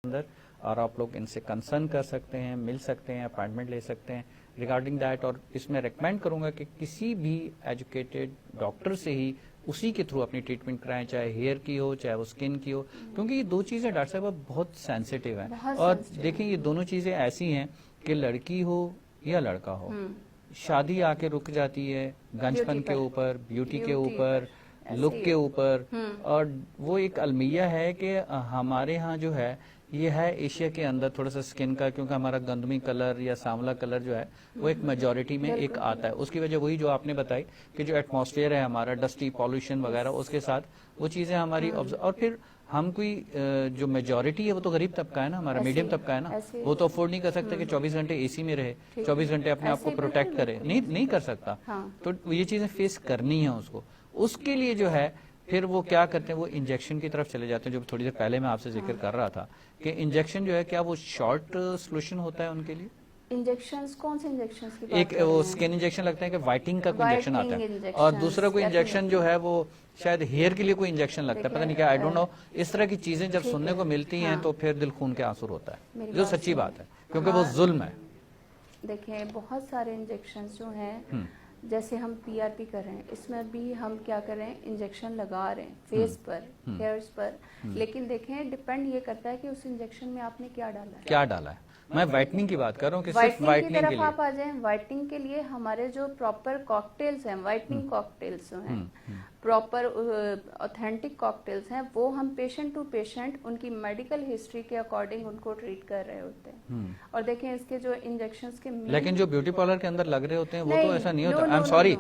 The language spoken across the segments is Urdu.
اندر، اور آپ لوگ ان سے کنسرن کر سکتے ہیں، مل سکتے ہیں، اپائنٹمنٹ لے سکتے ہیں ریگارڈنگ دیٹ. اور اس میں ریکمینڈ کروں گا کہ کسی بھی ایجوکیٹڈ ڈاکٹر سے ہی اسی کے تھرو اپنی ٹریٹمنٹ کرائیں، چاہے ہیئر کی ہو چاہے وہ اسکن کی ہو، کیونکہ یہ دو چیزیں ڈاکٹر صاحب بہت سینسیٹیو ہیں. اور دیکھیں یہ دونوں چیزیں ایسی ہیں کہ لڑکی ہو یا لڑکا ہو، شادی آ کے رک جاتی ہے گنج پن کے اوپر، بیوٹی کے اوپر، لک کے اوپر. اور وہ ایک المیہ ہے کہ ہمارے ہاں جو ہے یہ ہے ایشیا کے اندر تھوڑا سا اسکن کا، کیونکہ ہمارا گندمی کلر یا سانولا کلر جو ہے وہ ایک میجورٹی میں ایک آتا ہے. اس کی وجہ وہی جو آپ نے بتائی کہ جو ایٹماسفیئر ہے ہمارا، ڈسٹی پالوشن وغیرہ، اس کے ساتھ وہ چیزیں ہماری. اور پھر ہم کوئی جو میجورٹی ہے وہ تو غریب طبقہ ہے نا، ہمارا میڈیم طبقہ ہے نا، وہ تو افورڈ نہیں کر سکتا کہ 24 گھنٹے اے سی میں رہے، 24 گھنٹے اپنے آپ کو پروٹیکٹ کرے، نہیں کر سکتا. تو یہ چیزیں فیس کرنی ہیں اس کو. اس کے لیے جو ہے پھر وہ کیا کرتے ہیں، وہ انجیکشن کی طرف چلے جاتے ہیں، جو تھوڑی دیر پہلے میں آپ سے ذکر کر رہا تھا کہ انجیکشن جو ہے کیا وہ شارٹ سولوشن ہوتا ہے ان کے لیے؟ انجیکشنز کون سے انجیکشنز کی بات ایک کر رہے ہیں؟ وہ اسکن انجیکشن لگتا ہے کہ وائٹنگ کا کوئی انجیکشن آتا ہے، اور دوسرا کوئی انجیکشن جو ہے وہ شاید ہیئر کے لیے کوئی انجیکشن لگتا ہے، پتہ نہیں کیا، آئی ڈونٹ نو. اس طرح کی چیزیں جب سننے کو ملتی ہیں تو پھر دل خون کے آنسو ہوتا ہے، جو سچی بات ہے، کیونکہ وہ ظلم ہے. دیکھیں بہت سارے انجیکشنز جو ہیں، جیسے ہم پی آر پی کر رہے ہیں، اس میں بھی ہم کیا کر رہے ہیں، انجیکشن لگا رہے ہیں فیس پر، ہیئرز پر. لیکن دیکھیں ڈیپینڈ یہ کرتا ہے کہ اس انجیکشن میں آپ نے کیا ڈالا ہے. میں وائٹننگ کی بات کر رہا ہوں کہ صرف وائٹنگ کی وائٹنگ کے طرف لیے. آپ آ جائیں. وائٹنگ کے لیے ہمارے جو پراپر کاکٹیلز ہیں، وائٹنگ کاکٹیلز جو ہیں، پراپر اوتھینٹک کاکٹیلز ہیں، وہ ہم پیشنٹ ٹو پیشنٹ ان کی میڈیکل ہسٹری کے اکارڈنگ ان کو ٹریٹ کر رہے ہوتے ہیں. اور دیکھیں اس کے جو انجیکشنز کے لیکن جو بیوٹی پارلر کے اندر لگ رہے ہوتے ہیں وہ تو ایسا نہیں ہوتا. آئی ایم سوری،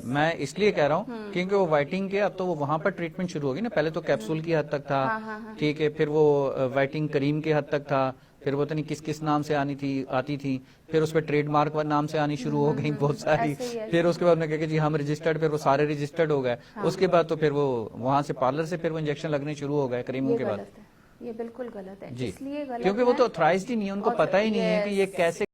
میں اس لیے کہہ رہا ہوں کیونکہ وہ وائٹنگ کے اب تو وہ وہاں پر ٹریٹمنٹ شروع ہوگی نا. پہلے تو کیپسول کی حد تک تھا، ٹھیک ہے، پھر وہ وائٹنگ کریم کے حد تک تھا، پھر وہ نہیں کس نام سے آتی تھی، پھر اس پہ ٹریڈ مارک نام سے آنی شروع ہو گئی بہت ساری. پھر اس کے بعد نے کہا کہ جی ہم رجسٹرڈ، پھر وہ سارے رجسٹرڈ ہو گئے. اس کے بعد تو پھر وہ وہاں سے پارلر سے پھر وہ انجیکشن لگنے شروع ہو گئے کریموں کے بعد. یہ بالکل غلط ہے. جی اس لیے غلط کیونکہ وہ تو اتھرائزڈ ہی نہیں ہے، ان کو پتہ ہی نہیں ہے کہ یہ کیسے